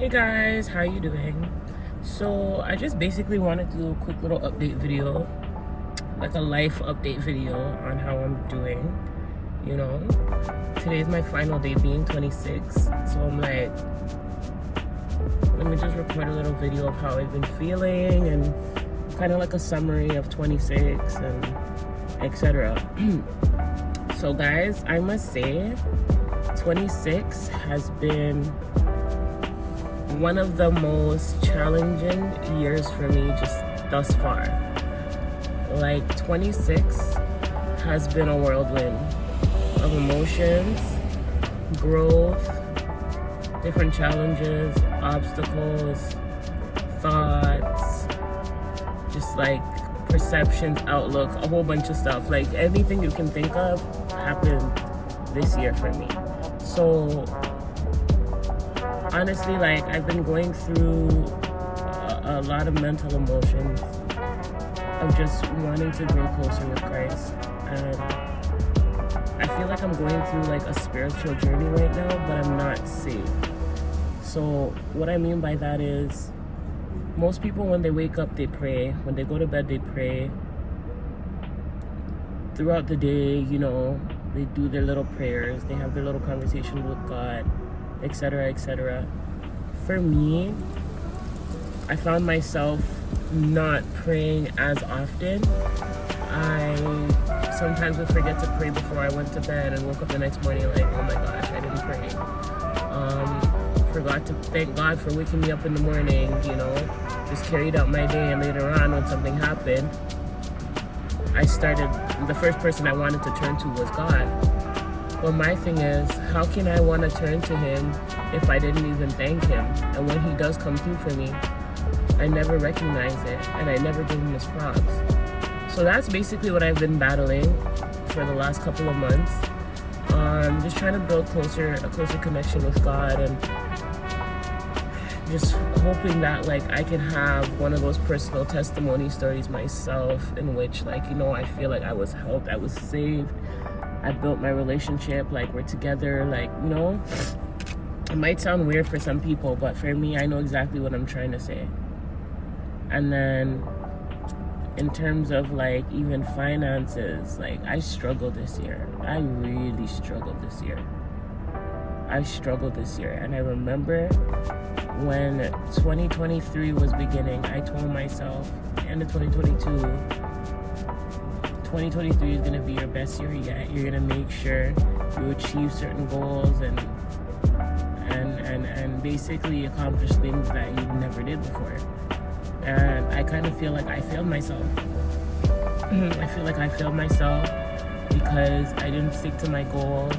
Hey guys, how you doing? So I just basically wanted to do a quick little update video, like a life update video on how I'm doing. You know, today's my final day being 26, so I'm like, let me just record a little video of how I've been feeling and kind of like a summary of 26 and etc. So guys, I must say 26 has been one of the most challenging years for me just thus far. Like 26 has been a whirlwind of emotions, growth, different challenges, obstacles, thoughts, just like perceptions, outlook, a whole bunch of stuff. Like everything you can think of happened this year for me. So honestly, like I've been going through a lot of mental emotions of just wanting to grow closer with Christ, and I feel like I'm going through like a spiritual journey right now, but I'm not safe. So what I mean by that is, most people when they wake up they pray, when they go to bed they pray, throughout the day, you know, they do their little prayers, they have their little conversation with God, etc., etc. For me, I found myself not praying as often. I sometimes would forget to pray before I went to bed and woke up the next morning like, oh my gosh, I didn't pray. Forgot to thank God for waking me up in the morning, you know, just carried out my day, and later on when something happened, the first person I wanted to turn to was God. But my thing is, how can I want to turn to him if I didn't even thank him? And when he does come through for me, I never recognize it, and I never give him his props. So that's basically what I've been battling for the last couple of months. Just trying to build a closer connection with God, and just hoping that like I can have one of those personal testimony stories myself in which, like, you know, I feel like I was helped, I was saved, I built my relationship, like we're together, like, you know. It might sound weird for some people, but for me, I know exactly what I'm trying to say. And then in terms of like even finances, like I struggled this year. I really struggled this year. And I remember when 2023 was beginning, I told myself, end of 2023 is gonna be your best year yet. You're gonna make sure you achieve certain goals and basically accomplish things that you never did before. And I kind of feel like I failed myself. I feel like I failed myself because I didn't stick to my goals.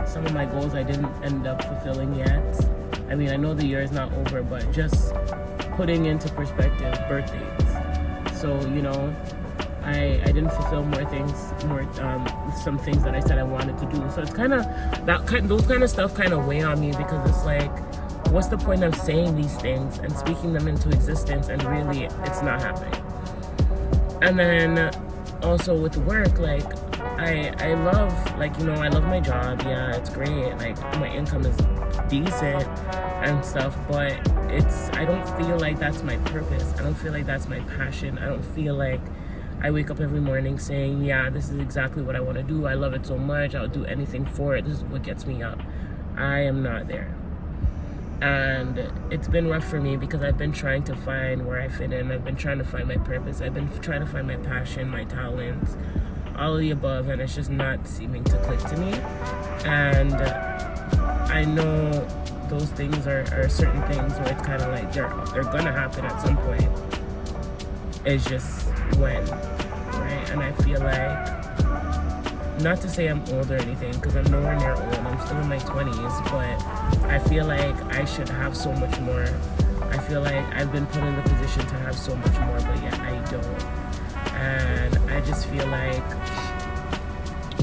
Some of my goals I didn't end up fulfilling yet. I mean, I know the year is not over, but just putting into perspective, birthdays. So, you know, I didn't fulfill some things that I said I wanted to do. So it's kind of those kind of stuff kind of weigh on me, because it's like, what's the point of saying these things and speaking them into existence and really it's not happening? And then also with work, like I love, like, you know, I love my job. Yeah, it's great. Like my income is decent and stuff, but I don't feel like that's my purpose. I don't feel like that's my passion. I don't feel like I wake up every morning saying, yeah, this is exactly what I want to do. I love it so much. I'll do anything for it. This is what gets me up. I am not there. And it's been rough for me because I've been trying to find where I fit in. I've been trying to find my purpose. I've been trying to find my passion, my talents, all of the above, and it's just not seeming to click to me. And I know those things are certain things where it's kind of like they're gonna happen at some point. It's just when, right? And I feel like, not to say I'm old or anything, because I'm nowhere near old. I'm still in my 20s, but I feel like I should have so much more. I feel like I've been put in the position to have so much more, but yet I don't. And I just feel like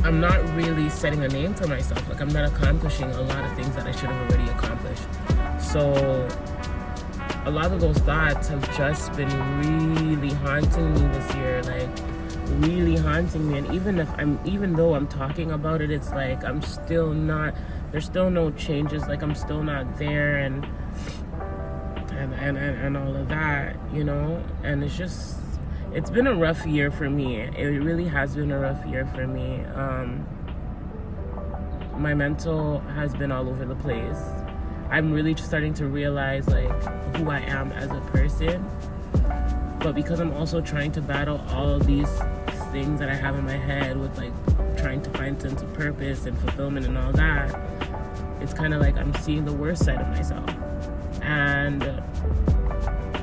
I'm not really setting a name for myself. Like I'm not accomplishing a lot of things that I should have already accomplished. So a lot of those thoughts have just been really haunting me this year. Like really haunting me. And even though I'm talking about it, it's like I'm still not there's still no changes. Like, I'm still not there, and all of that, you know. And it's been a rough year for me. It really has been a rough year for me. My mental has been all over the place. I'm really starting to realize, like, who I am as a person. But because I'm also trying to battle all of these things that I have in my head with, like, trying to find sense of purpose and fulfillment and all that, it's kind of like I'm seeing the worst side of myself. And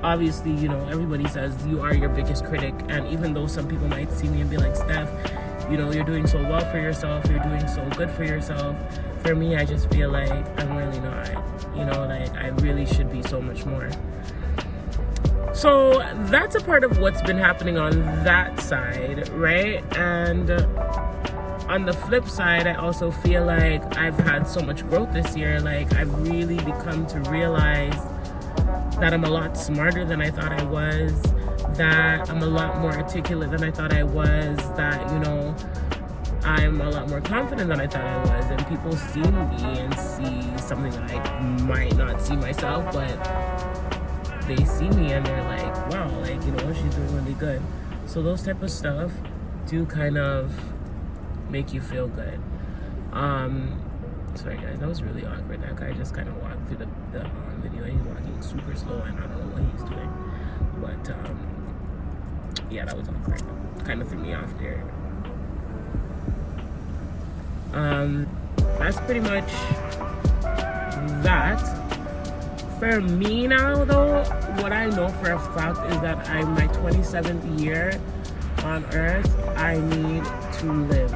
obviously, you know, everybody says you are your biggest critic. And even though some people might see me and be like, Steph, you know, you're doing so well for yourself, you're doing so good for yourself. For me, I just feel like I'm really not. You know, like, I really should be so much more. So that's a part of what's been happening on that side, right? And on the flip side, I also feel like I've had so much growth this year. Like, I've really become to realize that I'm a lot smarter than I thought I was, that I'm a lot more articulate than I thought I was, that, you know, I'm a lot more confident than I thought I was. And people see me and see something that I might not see myself, but they see me and they're like, wow, like, you know, she's doing really good. So those type of stuff do kind of make you feel good. Sorry guys, that was really awkward. That guy just kind of walked through the video. He's walking super slow and I don't know what he's doing. But yeah, that was awkward. Kind of threw me off there. That's pretty much that. For me now, though, what I know for a fact is that I'm my 27th year on earth. I need to live.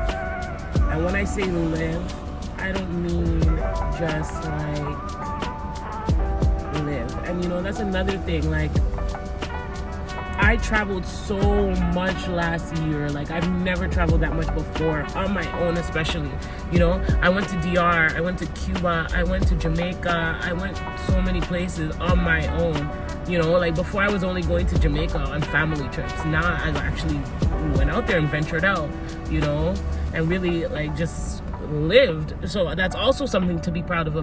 And when I say live, I don't mean just like live. And you know, that's another thing. Like, I traveled so much last year. Like, I've never traveled that much before, on my own especially. You know, I went to DR, I went to Cuba, I went to Jamaica, I went so many places on my own. You know, like, before I was only going to Jamaica on family trips. Now I actually went out there and ventured out, you know, and really, like, just lived. So that's also something to be proud of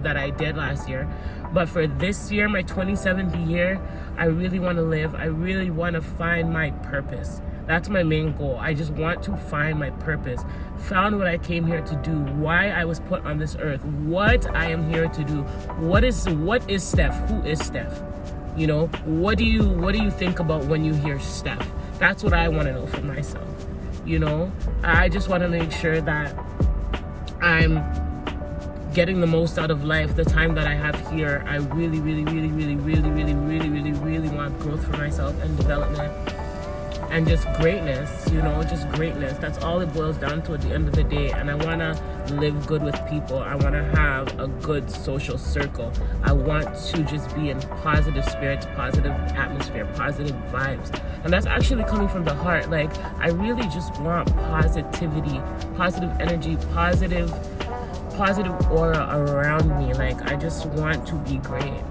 that I did last year. But for this year, my 27th year, I really want to live. I really want to find my purpose. That's my main goal. I just want to find my purpose. Found what I came here to do. Why I was put on this earth. What I am here to do. What is Steph? Who is Steph? You know, what do you think about when you hear Steph? That's what I want to know for myself. You know, I just want to make sure that I'm getting the most out of life, the time that I have here. I really want growth for myself and development and just greatness, you know, just greatness. That's all it boils down to at the end of the day. And I want to live good with people. I want to have a good social circle. I want to just be in positive spirits, positive atmosphere, positive vibes. And that's actually coming from the heart. Like, I really just want positivity, positive energy, positive aura around me. Like, I just want to be great.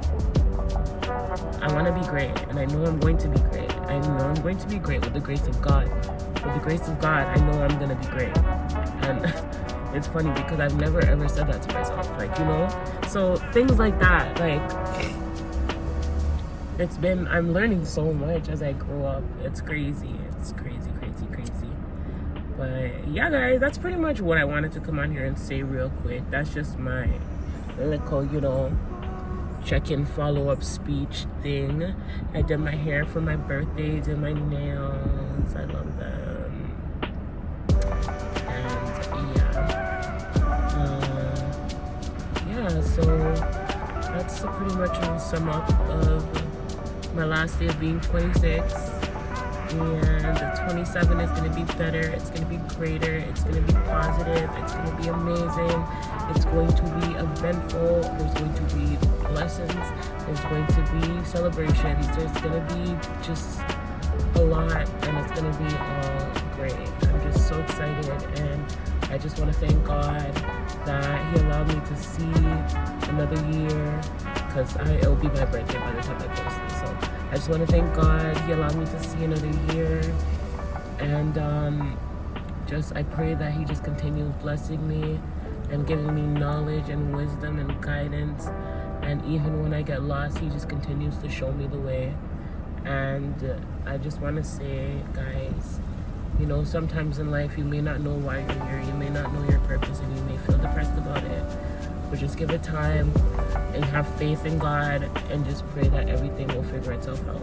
I want to be great, and I know I'm going to be great. I know I'm going to be great with the grace of God. With the grace of God, I know I'm going to be great. And it's funny because I've never ever said that to myself. Like, you know? So things like that, like, I'm learning so much as I grow up. It's crazy. It's crazy. But yeah, guys, that's pretty much what I wanted to come on here and say real quick. That's just my little, you know, check-in follow-up speech thing. I did my hair for my birthday, did my nails. I love them. And yeah, so that's pretty much a sum up of my last day of being 26. And the 27 is going to be better. It's going to be greater. It's going to be positive. It's going to be amazing. It's going to be eventful. There's going to be lessons. There's going to be celebrations. There's going to be just a lot, and it's going to be all great. I'm just so excited, and I just want to thank God that He allowed me to see another year, because it'll be my birthday by the time I post this. So I just want to thank God He allowed me to see another year, and I pray that He just continues blessing me and giving me knowledge and wisdom and guidance. And even when I get lost, he just continues to show me the way. And I just want to say, guys, you know, sometimes in life you may not know why you're here, you may not know your purpose, and you may feel depressed about it. But just give it time and have faith in God and just pray that everything will figure itself out.